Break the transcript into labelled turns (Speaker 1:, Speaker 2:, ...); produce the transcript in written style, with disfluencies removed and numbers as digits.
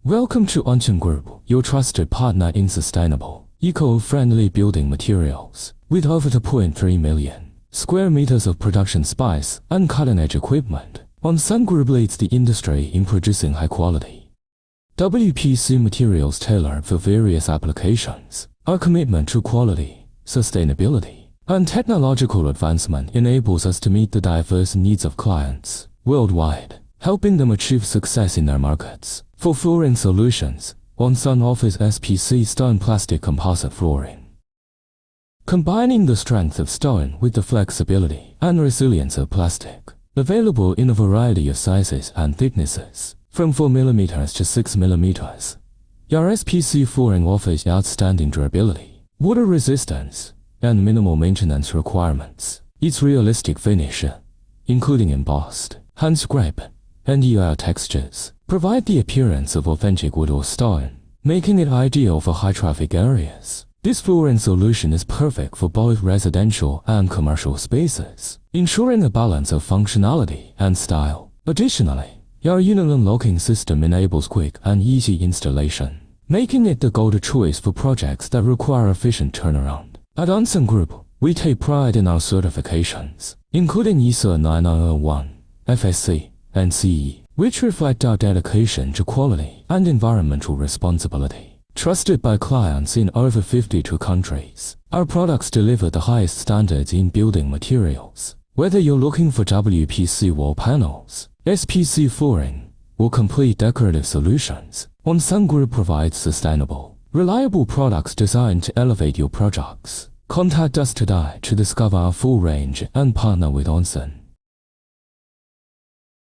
Speaker 1: Welcome to ONSUN Group, your trusted partner in sustainable, eco-friendly building materials. With over 2.3 million square meters of production space and cutting-edge equipment, ONSUN Group leads the industry in producing high-quality WPC materials tailored for various applications. Our commitment to quality, sustainability, and technological advancement enables us to meet the diverse needs of clients worldwide, helping them achieve success in their markets. For flooring solutions, ONSUN offers SPC stone plastic composite flooring, combining the strength of stone with the flexibility and resilience of plastic. Available in a variety of sizes and thicknesses, from 4mm to 6mm, your SPC flooring offers outstanding durability, water resistance, and minimal maintenance requirements. Its realistic finish, including embossed, hand-scrape, and ER textures, provide the appearance of authentic wood or stone, making it ideal for high-traffic areas. This flooring solution is perfect for both residential and commercial spaces, ensuring a balance of functionality and style. Additionally, your Unilin locking system enables quick and easy installation, making it the go-to choice for projects that require efficient turnaround. At ONSUN Group, we take pride in our certifications, including ISO 9001, FSC, and CE, which reflect our dedication to quality and environmental responsibility. Trusted by clients in over 52 countries, our products deliver the highest standards in building materials. Whether you're looking for WPC wall panels, SPC flooring, or complete decorative solutions, ONSUN Group provides sustainable, reliable products designed to elevate your projects. Contact us today to discover our full range and partner with ONSUN.